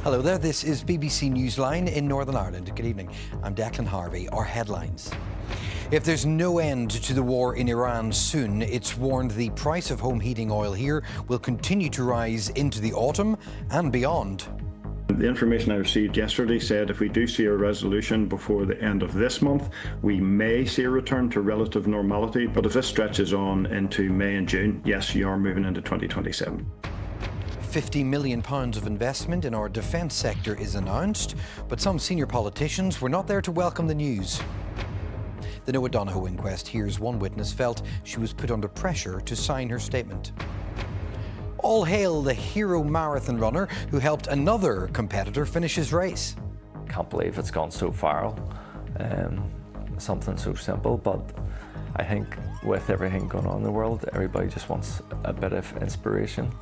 Hello there, this is BBC Newsline in Northern Ireland. Good evening, I'm Declan Harvey. Our headlines. If there's no end to the war in Iran soon, it's warned the price of home heating oil here will continue to rise into the autumn and beyond. The information I received yesterday said if we do see a resolution before the end of this month, we may see a return to relative normality. But if this stretches on into May and June, yes, you are moving into 2027. £50 million of investment in our defence sector is announced, but some senior politicians were not there to welcome the news. The Donohoe inquest hears one witness felt she was put under pressure to sign her statement. All hail the hero marathon runner who helped another competitor finish his race. Can't believe it's gone so viral. Something so simple, but I think with everything going on in the world, everybody just wants a bit of inspiration,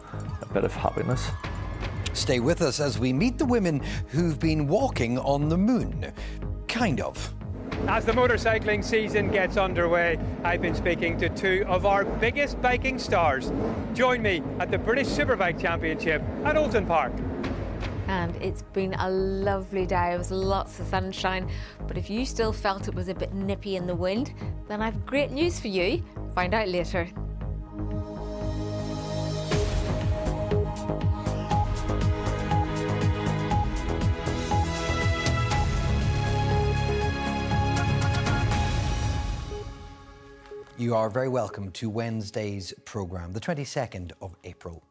a bit of happiness. Stay with us as we meet the women who've been walking on the moon. Kind of. As the motorcycling season gets underway, I've been speaking to two of our biggest biking stars. Join me at the British Superbike Championship at Oulton Park. And it's been a lovely day. It was lots of sunshine, but if you still felt it was a bit nippy in the wind, then I've great news for you. Find out later. You are very welcome to Wednesday's programme, the 22nd of April.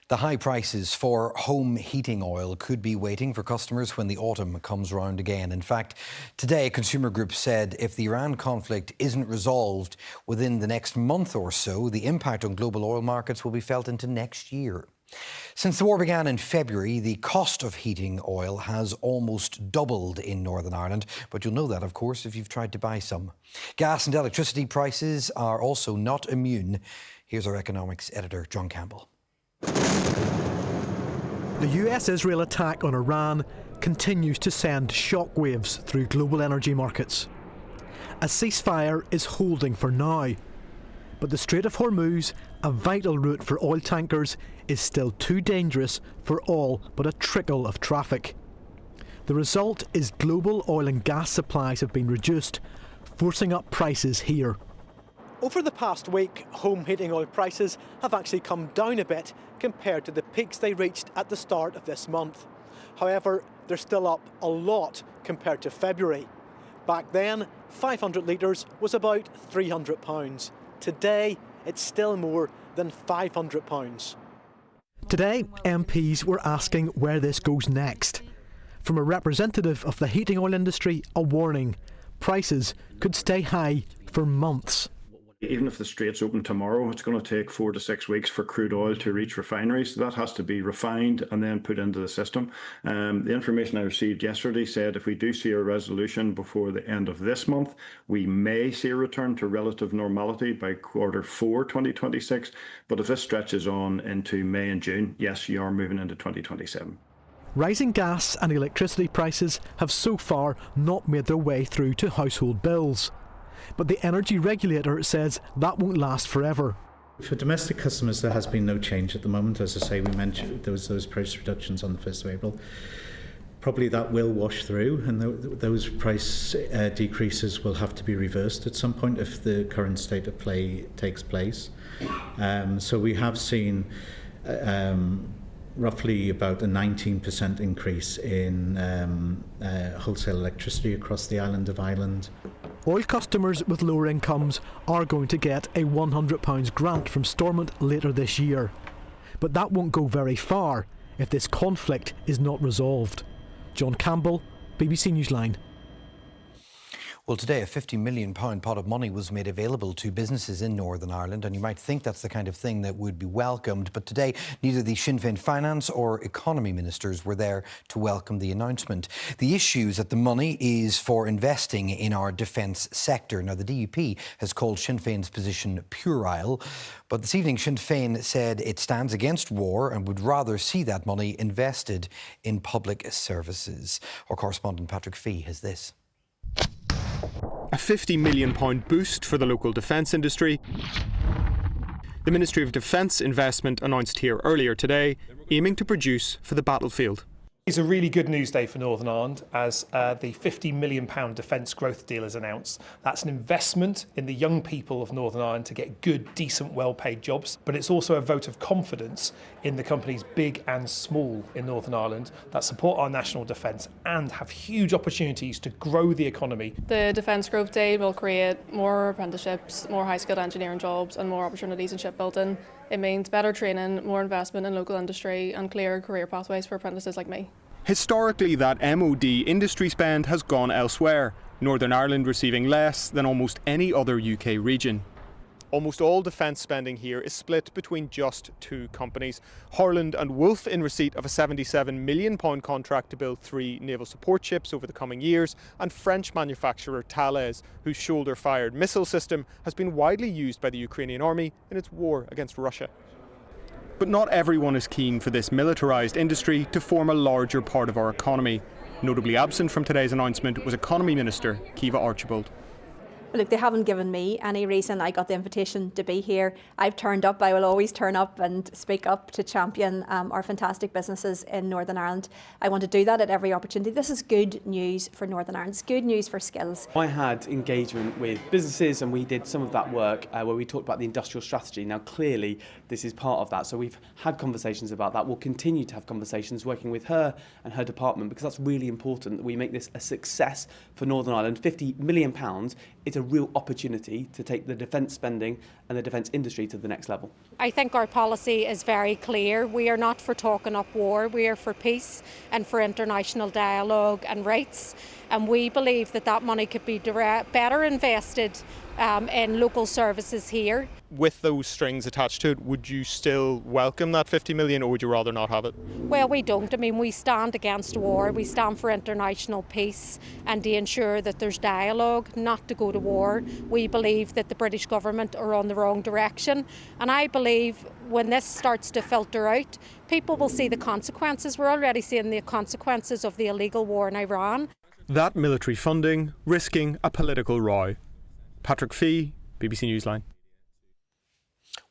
The high prices for home heating oil could be waiting for customers when the autumn comes round again. In fact, today consumer groups said if the Iran conflict isn't resolved within the next month or so, the impact on global oil markets will be felt into next year. Since the war began in February, the cost of heating oil has almost doubled in Northern Ireland, but you'll know that, of course, if you've tried to buy some. Gas and electricity prices are also not immune. Here's our economics editor, John Campbell. The US-Israel attack on Iran continues to send shockwaves through global energy markets. A ceasefire is holding for now, but the Strait of Hormuz, a vital route for oil tankers, is still too dangerous for all but a trickle of traffic. The result is global oil and gas supplies have been reduced, forcing up prices here. Over the past week, home heating oil prices have actually come down a bit compared to the peaks they reached at the start of this month. However, they're still up a lot compared to February. Back then, 500 litres was about £300. Today, it's still more than £500. Today, MPs were asking where this goes next. From a representative of the heating oil industry, a warning: prices could stay high for months. Even if the Straits open tomorrow, it's going to take 4 to 6 weeks for crude oil to reach refineries. So that has to be refined and then put into the system. The information I received yesterday said if we do see a resolution before the end of this month, we may see a return to relative normality by Q4 2026. But if this stretches on into May and June, yes, you are moving into 2027. Rising gas and electricity prices have so far not made their way through to household bills. But the energy regulator says that won't last forever. For domestic customers, there has been no change at the moment. As I say, we mentioned those price reductions on the 1st of April. Probably that will wash through, and those price decreases will have to be reversed at some point if the current state of play takes place. So we have seen roughly about a 19% increase in wholesale electricity across the island of Ireland. Oil customers with lower incomes are going to get a £100 grant from Stormont later this year. But that won't go very far if this conflict is not resolved. John Campbell, BBC Newsline. Well, today a £50 million pot of money was made available to businesses in Northern Ireland, and you might think that's the kind of thing that would be welcomed, but today neither the Sinn Féin finance or economy ministers were there to welcome the announcement. The issue is that the money is for investing in our defence sector. Now, the DUP has called Sinn Féin's position puerile, but this evening Sinn Féin said it stands against war and would rather see that money invested in public services. Our correspondent Patrick Fee has this. A £50 million boost for the local defence industry. The Ministry of Defence investment announced here earlier today, aiming to produce for the battlefield. It's a really good news day for Northern Ireland as the £50 million defence growth deal is announced. That's an investment in the young people of Northern Ireland to get good, decent, well-paid jobs, but it's also a vote of confidence in the companies big and small in Northern Ireland that support our national defence and have huge opportunities to grow the economy. The defence growth deal will create more apprenticeships, more high-skilled engineering jobs and more opportunities in shipbuilding. It means better training, more investment in local industry and clearer career pathways for apprentices like me. Historically, that MOD industry spend has gone elsewhere, Northern Ireland receiving less than almost any other UK region. Almost all defence spending here is split between just two companies. Harland and Wolff in receipt of a £77 million contract to build 3 naval support ships over the coming years, and French manufacturer Thales, whose shoulder-fired missile system has been widely used by the Ukrainian army in its war against Russia. But not everyone is keen for this militarised industry to form a larger part of our economy. Notably absent from today's announcement was Economy Minister Kiva Archibald. Look, they haven't given me any reason. I got the invitation to be here. I've turned up. I will always turn up and speak up to champion our fantastic businesses in Northern Ireland. I want to do that at every opportunity. This is good news for Northern Ireland. It's good news for skills. I had engagement with businesses and we did some of that work where we talked about the industrial strategy. Now, clearly, this is part of that. So we've had conversations about that. We'll continue to have conversations working with her and her department because that's really important that we make this a success for Northern Ireland. £50 million is a real opportunity to take the defence spending and the defence industry to the next level. I think our policy is very clear. We are not for talking up war, we are for peace and for international dialogue and rights. And we believe that that money could be better invested in local services here. With those strings attached to it, would you still welcome that 50 million or would you rather not have it? Well, we don't. I mean, we stand against war, we stand for international peace and to ensure that there's dialogue, not to go to war. We believe that the British government are on the wrong direction, and I believe when this starts to filter out, people will see the consequences. We're already seeing the consequences of the illegal war in Iran. That military funding risking a political row. Patrick Fee, BBC Newsline.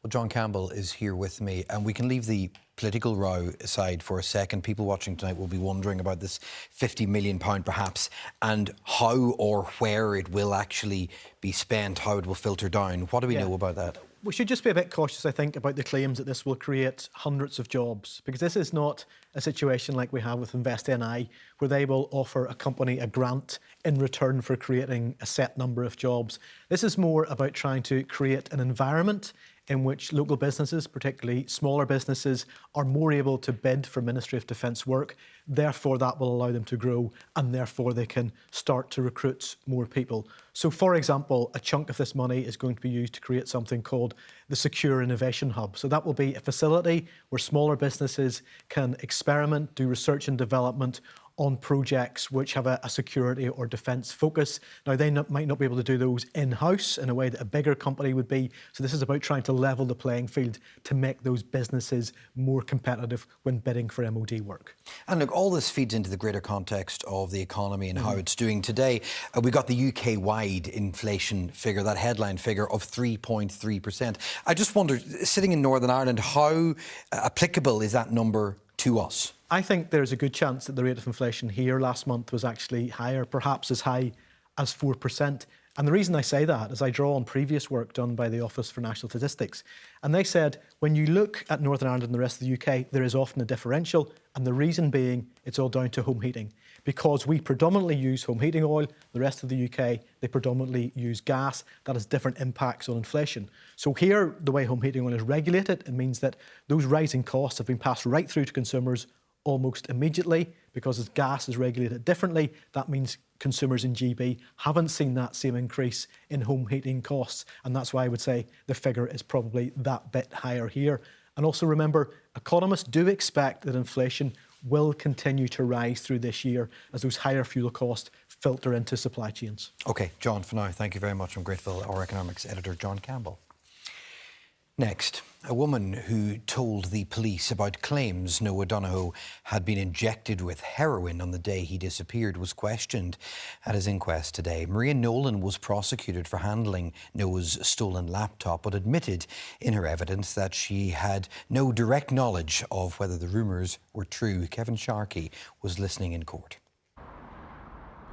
Well, John Campbell is here with me, and we can leave the political row aside for a second. People watching tonight will be wondering about this £50 million perhaps, and how or where it will actually be spent, how it will filter down. What do we know about that? We should just be a bit cautious, I think, about the claims that this will create hundreds of jobs, because this is not a situation like we have with InvestNI, where they will offer a company a grant in return for creating a set number of jobs. This is more about trying to create an environment in which local businesses, particularly smaller businesses, are more able to bid for Ministry of Defence work. Therefore, that will allow them to grow, and therefore they can start to recruit more people. So, for example, a chunk of this money is going to be used to create something called the Secure Innovation Hub. So that will be a facility where smaller businesses can experiment, do research and development on projects which have a security or defence focus. Now, they might not be able to do those in-house in a way that a bigger company would be. So this is about trying to level the playing field to make those businesses more competitive when bidding for MOD work. And look, all this feeds into the greater context of the economy and how it's doing today. We got the UK-wide inflation figure, that headline figure of 3.3%. I just wondered, sitting in Northern Ireland, how applicable is that number to us? I think there's a good chance that the rate of inflation here last month was actually higher, perhaps as high as 4%. And the reason I say that is I draw on previous work done by the Office for National Statistics. And they said, when you look at Northern Ireland and the rest of the UK, there is often a differential. And the reason being, it's all down to home heating. Because we predominantly use home heating oil, the rest of the UK, they predominantly use gas. That has different impacts on inflation. So here, the way home heating oil is regulated, it means that those rising costs have been passed right through to consumers almost immediately. Because as gas is regulated differently, that means consumers in GB haven't seen that same increase in home heating costs. And that's why I would say the figure is probably that bit higher here. And also remember, economists do expect that inflation will continue to rise through this year as those higher fuel costs filter into supply chains. OK, John, for now, thank you very much. I'm grateful. Our economics editor, John Campbell. Next, a woman who told the police about claims Noah Donohoe had been injected with heroin on the day he disappeared was questioned at his inquest today. Maria Nolan was prosecuted for handling Noah's stolen laptop, but admitted in her evidence that she had no direct knowledge of whether the rumours were true. Kevin Sharkey was listening in court.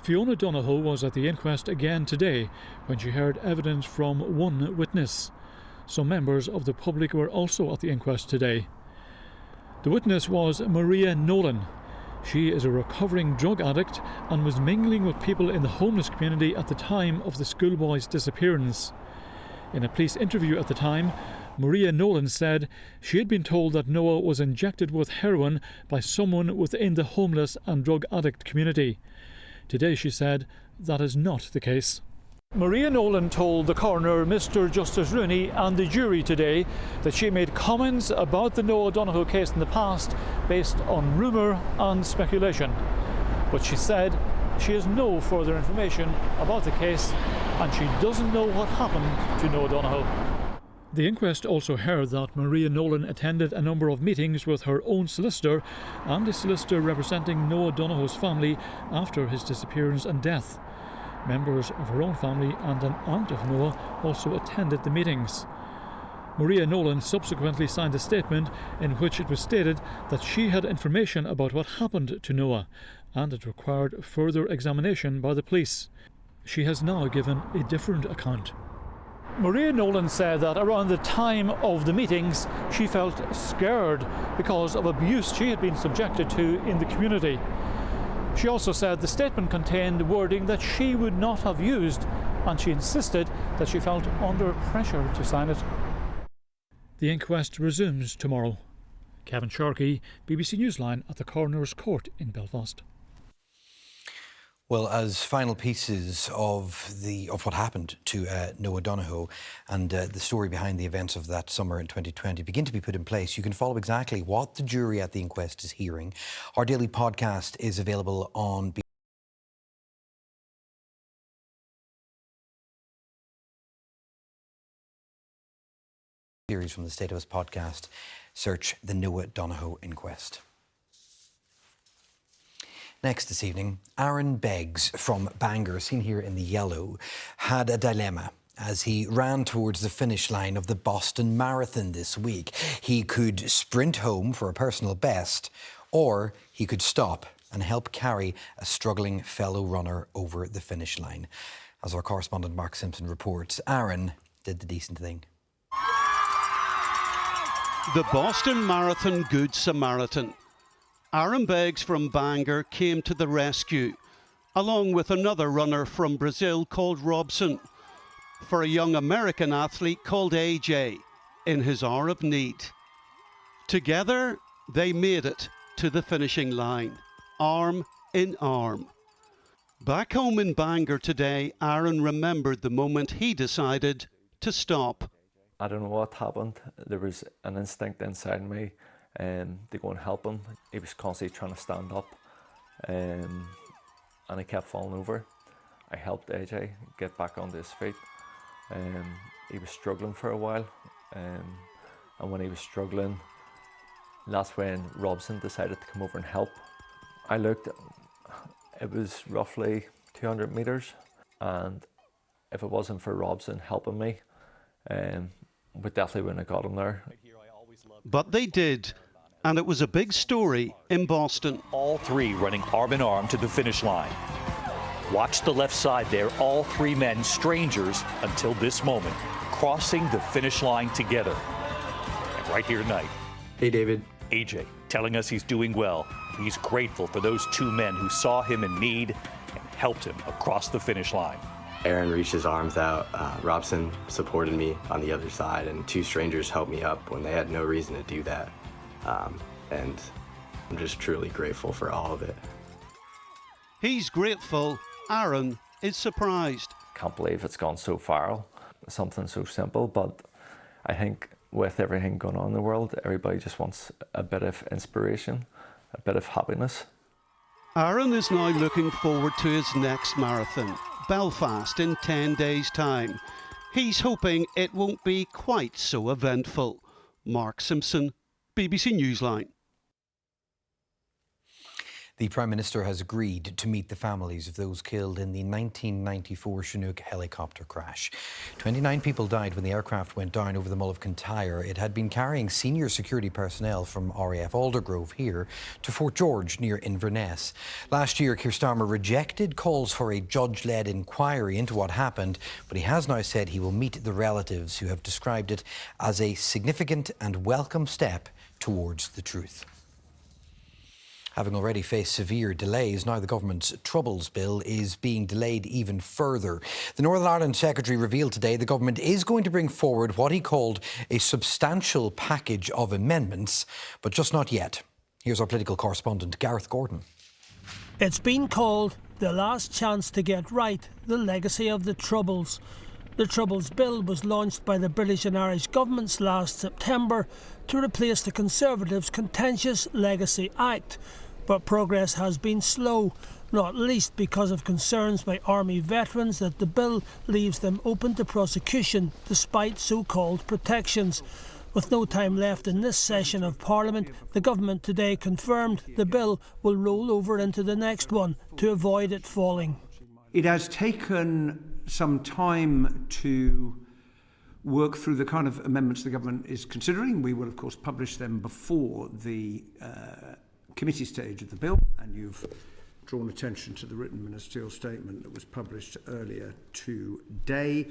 Fiona Donohoe was at the inquest again today when she heard evidence from one witness. Some members of the public were also at the inquest today. The witness was Maria Nolan. She is a recovering drug addict and was mingling with people in the homeless community at the time of the schoolboy's disappearance. In a police interview at the time, Maria Nolan said she had been told that Noah was injected with heroin by someone within the homeless and drug addict community. Today she said that is not the case. Maria Nolan told the coroner, Mr. Justice Rooney, and the jury today that she made comments about the Noah Donohoe case in the past based on rumour and speculation. But she said she has no further information about the case and she doesn't know what happened to Noah Donohoe. The inquest also heard that Maria Nolan attended a number of meetings with her own solicitor and a solicitor representing Noah Donohoe's family after his disappearance and death. Members of her own family and an aunt of Noah also attended the meetings. Maria Nolan subsequently signed a statement in which it was stated that she had information about what happened to Noah and it required further examination by the police. She has now given a different account. Maria Nolan said that around the time of the meetings she felt scared because of abuse she had been subjected to in the community. She also said the statement contained wording that she would not have used, and she insisted that she felt under pressure to sign it. The inquest resumes tomorrow. Kevin Sharkey, BBC Newsline at the Coroner's Court in Belfast. Well, as final pieces of what happened to Noah Donohoe and the story behind the events of that summer in 2020 begin to be put in place, you can follow exactly what the jury at the inquest is hearing. Our daily podcast is available on series from the State of Us podcast. Search the Noah Donohoe Inquest. Next this evening, Aaron Beggs from Bangor, seen here in the yellow, had a dilemma as he ran towards the finish line of the Boston Marathon this week. He could sprint home for a personal best, or he could stop and help carry a struggling fellow runner over the finish line. As our correspondent Mark Simpson reports, Aaron did the decent thing. The Boston Marathon Good Samaritan. Aaron Beggs from Bangor came to the rescue, along with another runner from Brazil called Robson, for a young American athlete called AJ in his hour of need. Together, they made it to the finishing line, arm in arm. Back home in Bangor today, Aaron remembered the moment he decided to stop. I don't know what happened. There was an instinct inside me to go and help him. He was constantly trying to stand up and he kept falling over. I helped AJ get back onto his feet. He was struggling for a while and when he was struggling, that's when Robson decided to come over and help. I looked, it was roughly 200 metres, and if it wasn't for Robson helping me, we definitely wouldn't have got him there. But they did, and it was a big story in Boston. All three running arm in arm to the finish line. Watch the left side there, all three men, strangers until this moment, crossing the finish line together. And right here tonight. Hey, David. AJ telling us he's doing well. He's grateful for those two men who saw him in need and helped him across the finish line. Aaron reached his arms out. Robson supported me on the other side, and two strangers helped me up when they had no reason to do that. And I'm just truly grateful for all of it. He's grateful. Aaron is surprised. Can't believe it's gone so viral. Something so simple, but I think with everything going on in the world, everybody just wants a bit of inspiration, a bit of happiness. Aaron is now looking forward to his next marathon, Belfast, in 10 days' time. He's hoping it won't be quite so eventful. Mark Simpson, BBC Newsline. The Prime Minister has agreed to meet the families of those killed in the 1994 Chinook helicopter crash. 29 people died when the aircraft went down over the Mull of Kintyre. It had been carrying senior security personnel from RAF Aldergrove here to Fort George near Inverness. Last year, Keir Starmer rejected calls for a judge-led inquiry into what happened, but he has now said he will meet the relatives who have described it as a significant and welcome step towards the truth. Having already faced severe delays, now the government's Troubles Bill is being delayed even further. The Northern Ireland Secretary revealed today the government is going to bring forward what he called a substantial package of amendments, but just not yet. Here's our political correspondent, Gareth Gordon. It's been called the last chance to get right the legacy of the Troubles. The Troubles Bill was launched by the British and Irish governments last September to replace the Conservatives' contentious Legacy Act. But progress has been slow, not least because of concerns by Army veterans that the bill leaves them open to prosecution despite so-called protections. With no time left in this session of Parliament, the government today confirmed the bill will roll over into the next one to avoid it falling. It has taken some time to work through the kind of amendments the government is considering. We will, of course, publish them before the committee stage of the bill, and you've drawn attention to the written ministerial statement that was published earlier today.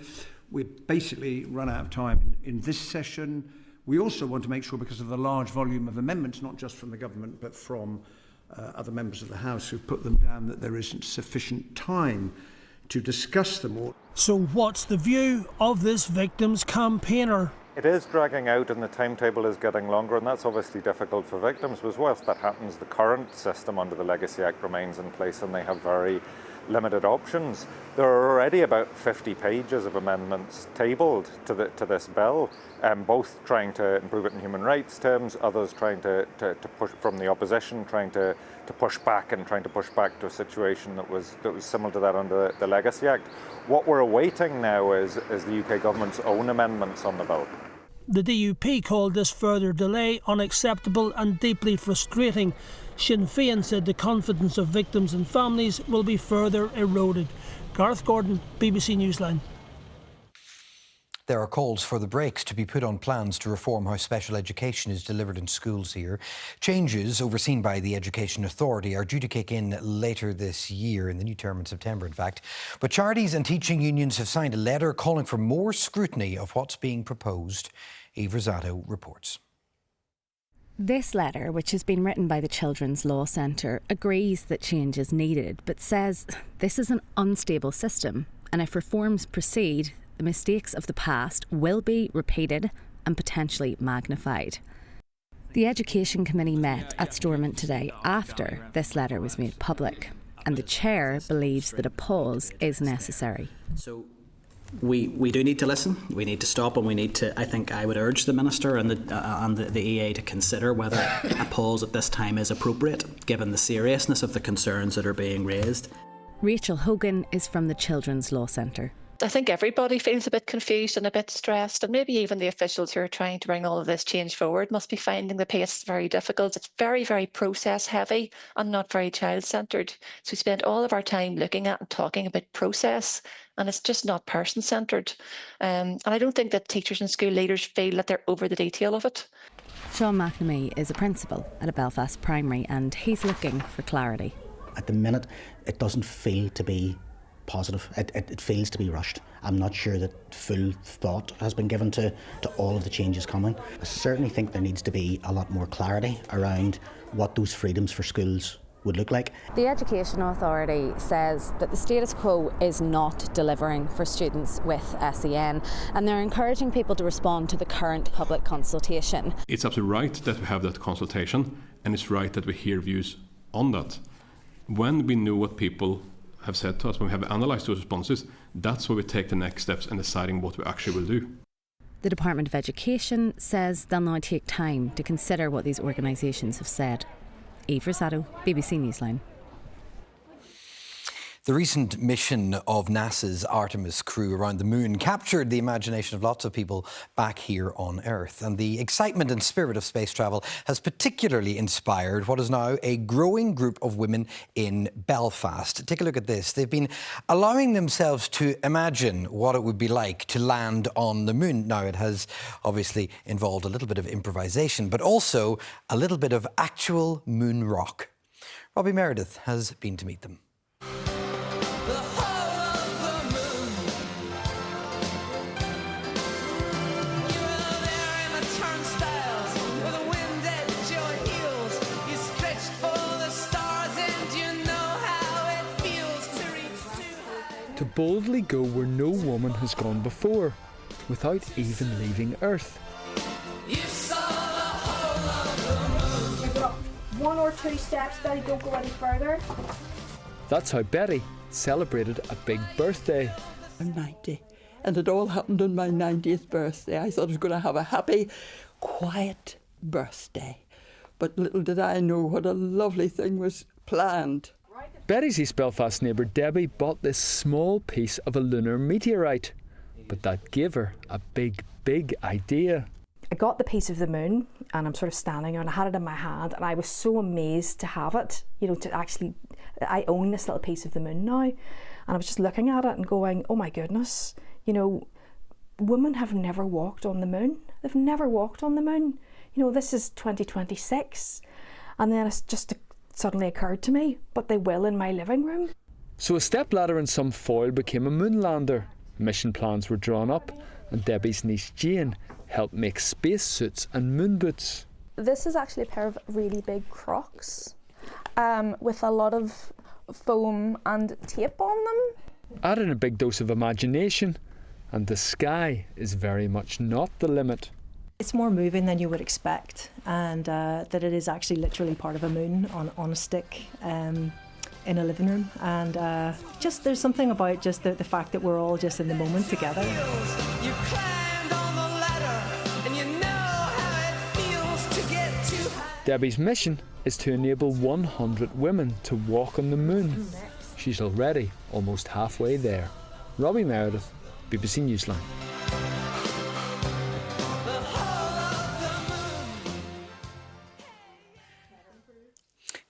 We've basically run out of time in this session. We also want to make sure, because of the large volume of amendments, not just from the government but from other members of the House who've put them down, that there isn't sufficient time to discuss them all. So what's the view of this victims campaigner? It is dragging out and the timetable is getting longer, and that's obviously difficult for victims, because whilst that happens, the current system under the Legacy Act remains in place and they have very limited options. There are already about 50 pages of amendments tabled to this bill, both trying to improve it in human rights terms, others trying to push from the opposition, trying to push back to a situation that was similar to that under the Legacy Act. What we're awaiting now is the UK government's own amendments on the bill. The DUP called this further delay unacceptable and deeply frustrating. Sinn Féin said the confidence of victims and families will be further eroded. Gareth Gordon, BBC Newsline. There are calls for the brakes to be put on plans to reform how special education is delivered in schools here. Changes overseen by the Education Authority are due to kick in later this year, in the new term in September, in fact. But charities and teaching unions have signed a letter calling for more scrutiny of what's being proposed. Eve Rosado reports. This letter, which has been written by the Children's Law Centre, agrees that change is needed, but says this is an unstable system, and if reforms proceed, the mistakes of the past will be repeated and potentially magnified. The Education Committee met at Stormont today after this letter was made public, and the chair believes that a pause is necessary. So we do need to listen, we need to stop, and we need to, I would urge the Minister and the EA to consider whether a pause at this time is appropriate, given the seriousness of the concerns that are being raised. Rachel Hogan is from the Children's Law Centre. I think everybody feels a bit confused and a bit stressed, and maybe even the officials who are trying to bring all of this change forward must be finding the pace very difficult. It's very, very process heavy and not very child centred. So we spend all of our time looking at and talking about process, and it's just not person centred. And I don't think that teachers and school leaders feel that they're over the detail of it. Sean McNamee is a principal at a Belfast primary, and he's looking for clarity. At the minute, it doesn't feel to be positive. It feels to be rushed. I'm not sure that full thought has been given to all of the changes coming. I certainly think there needs to be a lot more clarity around what those freedoms for schools would look like. The Education Authority says that the status quo is not delivering for students with SEN, and they're encouraging people to respond to the current public consultation. It's absolutely right that we have that consultation, and it's right that we hear views on that. When we know what people have said to us, when we have analysed those responses, that's where we take the next steps in deciding what we actually will do. The Department of Education says they'll now take time to consider what these organisations have said. Eve Rosado, BBC Newsline. The recent mission of NASA's Artemis crew around the moon captured the imagination of lots of people back here on Earth. And the excitement and spirit of space travel has particularly inspired what is now a growing group of women in Belfast. Take a look at this. They've been allowing themselves to imagine what it would be like to land on the moon. Now, it has obviously involved a little bit of improvisation, but also a little bit of actual moon rock. Robbie Meredith has been to meet them. To boldly go where no woman has gone before, without even leaving Earth. You've got 1 or 2 steps, Betty, don't go any further. That's how Betty celebrated a big birthday. I'm 90, and it all happened on my 90th birthday. I thought I was going to have a happy, quiet birthday. But little did I know what a lovely thing was planned. Betty's East Belfast neighbour Debbie bought this small piece of a lunar meteorite, but that gave her a big idea. I got the piece of the moon and I'm sort of standing there and I had it in my hand and I was so amazed to have it, you know, to actually, I own this little piece of the moon now. And I was just looking at it and going, oh my goodness, you know, women have never walked on the moon. They've never walked on the moon. You know, this is 2026. And then it's just suddenly occurred to me, but they will in my living room. So a stepladder and some foil became a moonlander. Mission plans were drawn up and Debbie's niece Jane helped make space suits and moon boots. This is actually a pair of really big Crocs with a lot of foam and tape on them. Add in a big dose of imagination and the sky is very much not the limit. It's more moving than you would expect, and that it is actually literally part of a moon on a stick in a living room. And just there's something about just the fact that we're all just in the moment together. Debbie's mission is to enable 100 women to walk on the moon. She's already almost halfway there. Robbie Meredith, BBC Newsline.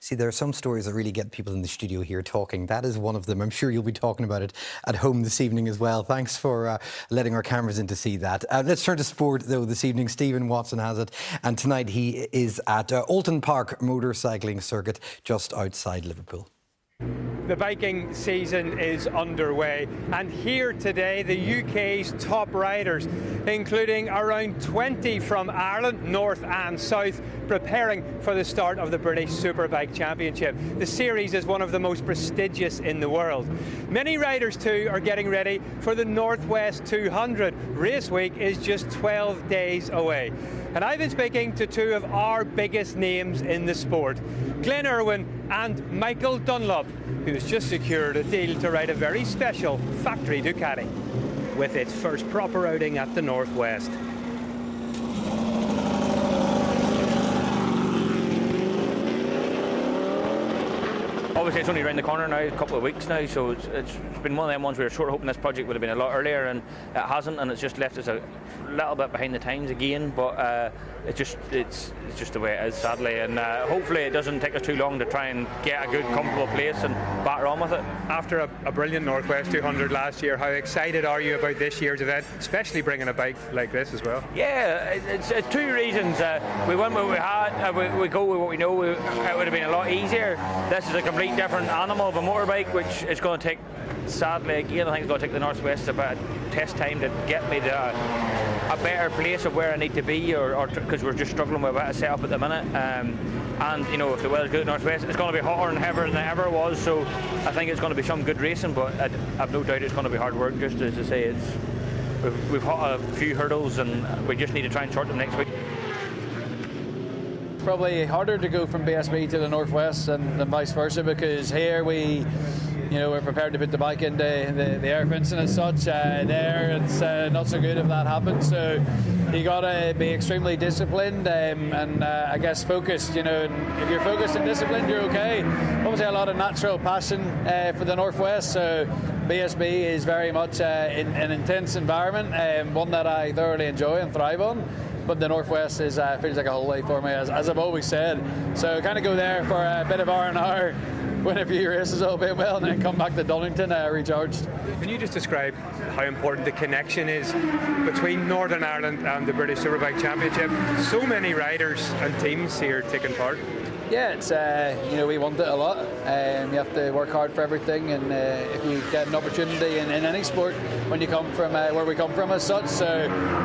See, there are some stories that really get people in the studio here talking. That is one of them. I'm sure you'll be talking about it at home this evening as well. Thanks for letting our cameras in to see that. Let's turn to sport, though, this evening. Stephen Watson has it. And tonight he is at Alton Park Motorcycling Circuit just outside Liverpool. The biking season is underway, and here today the UK's top riders, including around 20 from Ireland, north and south, preparing for the start of the British Superbike Championship. The series is one of the most prestigious in the world. Many riders too are getting ready for the Northwest 200. Race week is just 12 days away. And I've been speaking to two of our biggest names in the sport, Glenn Irwin and Michael Dunlop, who has just secured a deal to ride a very special factory Ducati with its first proper outing at the Northwest. Obviously, it's only around the corner now, a couple of weeks now, so it's been one of them ones we were sort of hoping this project would have been a lot earlier, and it hasn't, and it's just left us a little bit behind the times again. But it's just the way it is, sadly, and hopefully it doesn't take us too long to try and get a good, comfortable place and batter on with it. After a brilliant Northwest 200 last year, how excited are you about this year's event, especially bringing a bike like this as well? Yeah, it's two reasons. We went with what we had, we go with what we know. It would have been a lot easier. This is a complete different animal of a motorbike, which is going to take, sadly again, I think it's going to take the Northwest about a test time to get me to a better place of where I need to be, or because we're just struggling with a bit of setup at the minute. And you know, if the weather's good at Northwest, it's going to be hotter and heavier than it ever was, so I think it's going to be some good racing, but I've no doubt it's going to be hard work. Just as I say, we've hit a few hurdles and we just need to try and short them next week. Probably harder to go from BSB to the Northwest than vice versa, because here we're prepared to put the bike in the air fencing and such. There it's not so good if that happens, so you got to be extremely disciplined and I guess focused, and if you're focused and disciplined, you're okay. obviously a lot of natural passion for the Northwest, so BSB is very much an intense environment, one that I thoroughly enjoy and thrive on. But the Northwest feels like a holiday for me, as I've always said. So kind of go there for a bit of R&R, win a few races a little bit well, and then come back to Donington recharged. Can you just describe how important the connection is between Northern Ireland and the British Superbike Championship? So many riders and teams here taking part. Yeah, it's we want it a lot. You have to work hard for everything, and if you get an opportunity in any sport, when you come from where we come from as such, so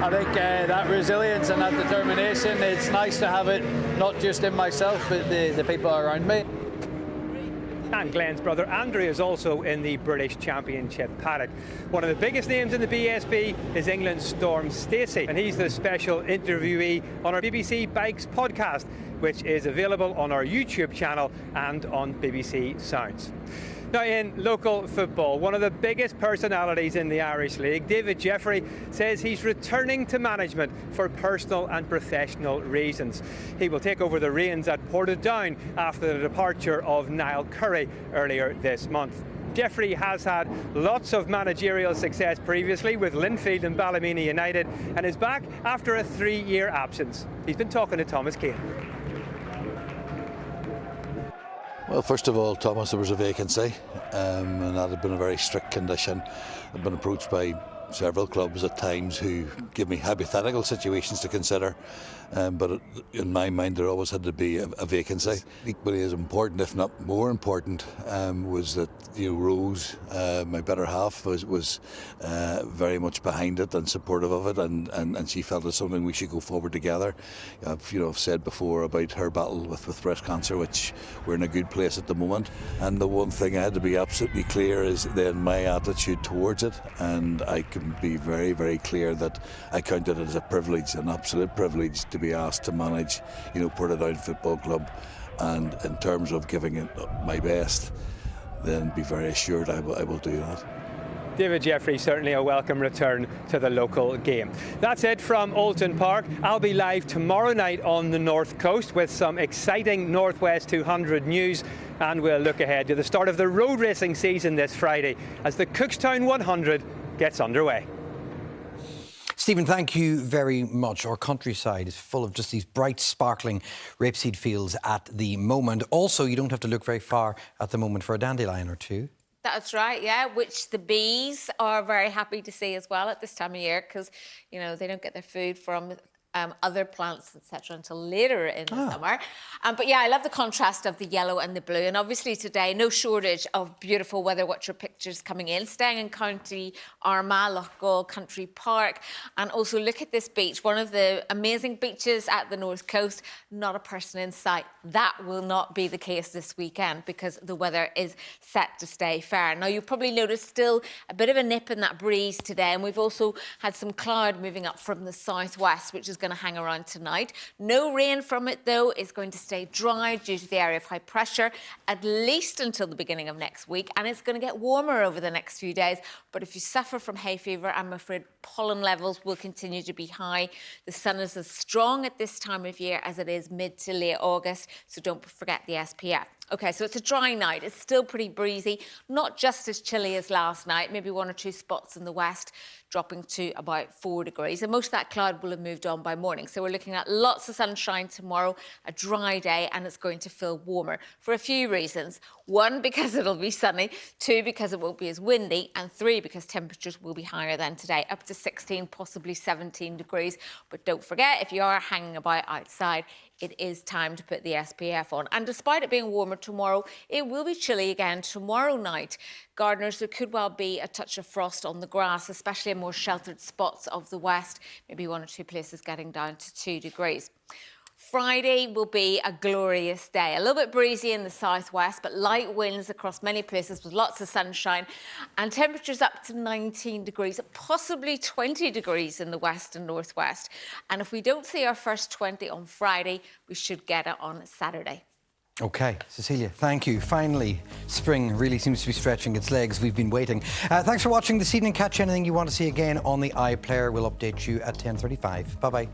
I think that resilience and that determination, it's nice to have it not just in myself, but the people around me. And Glenn's brother Andrew is also in the British Championship paddock. One of the biggest names in the BSB is England's Storm Stacey, and he's the special interviewee on our BBC Bikes podcast, which is available on our YouTube channel and on BBC Sounds. Now, in local football, one of the biggest personalities in the Irish League, David Jeffrey, says he's returning to management for personal and professional reasons. He will take over the reins at Portadown after the departure of Niall Curry earlier this month. Jeffrey has had lots of managerial success previously with Linfield and Ballymena United and is back after a 3-year absence. He's been talking to Thomas Kane. Well, first of all, Thomas, there was a vacancy, and that had been a very strict condition. I've been approached by several clubs at times who give me hypothetical situations to consider, but in my mind there always had to be a vacancy. Equally as important, if not more important, was that Rose, my better half, was very much behind it and supportive of it, and she felt it's something we should go forward together. I've said before about her battle with breast cancer, which we're in a good place at the moment, and the one thing I had to be absolutely clear is then my attitude towards it, and I can be very, very clear that I count it as a privilege, an absolute privilege, to be asked to manage, Portadown Football Club, and in terms of giving it my best, then be very assured I will do that. David Jeffrey, certainly a welcome return to the local game. That's it from Oulton Park. I'll be live tomorrow night on the North Coast with some exciting Northwest 200 news, and we'll look ahead to the start of the road racing season this Friday as the Cookstown 100 gets underway. Stephen, thank you very much. Our countryside is full of just these bright, sparkling rapeseed fields at the moment. Also, you don't have to look very far at the moment for a dandelion or two. That's right, yeah, which the bees are very happy to see as well at this time of year because, they don't get their food from other plants, etc., until later in the summer. But yeah, I love the contrast of the yellow and the blue. And obviously today, no shortage of beautiful weather watcher pictures coming in. Staying in County Armagh, Loughgall Country Park. And also look at this beach, one of the amazing beaches at the North Coast. Not a person in sight. That will not be the case this weekend because the weather is set to stay fair. Now, you've probably noticed still a bit of a nip in that breeze today. And we've also had some cloud moving up from the southwest, which is going to hang around tonight. No rain from it, though. It's going to stay dry due to the area of high pressure, at least until the beginning of next week. And it's going to get warmer over the next few days. But if you suffer from hay fever, I'm afraid pollen levels will continue to be high. The sun is as strong at this time of year as it is mid to late August. So don't forget the SPF. Okay, so it's a dry night. It's still pretty breezy, not just as chilly as last night, maybe 1 or 2 spots in the west, dropping to about 4 degrees. And most of that cloud will have moved on by morning. So we're looking at lots of sunshine tomorrow, a dry day, and it's going to feel warmer for a few reasons. 1, because it'll be sunny. 2, because it won't be as windy. And 3, because temperatures will be higher than today, up to 16, possibly 17 degrees. But don't forget, if you are hanging about outside, it is time to put the SPF on. And despite it being warmer tomorrow, it will be chilly again tomorrow night. Gardeners, there could well be a touch of frost on the grass, especially in more sheltered spots of the west, maybe 1 or 2 places getting down to 2 degrees. Friday will be a glorious day. A little bit breezy in the southwest, but light winds across many places with lots of sunshine and temperatures up to 19 degrees, possibly 20 degrees in the west and northwest. And if we don't see our first 20 on Friday, we should get it on Saturday. OK, Cecilia, thank you. Finally, spring really seems to be stretching its legs. We've been waiting. Thanks for watching this evening. Catch anything you want to see again on the iPlayer. We'll update you at 10:35. Bye-bye.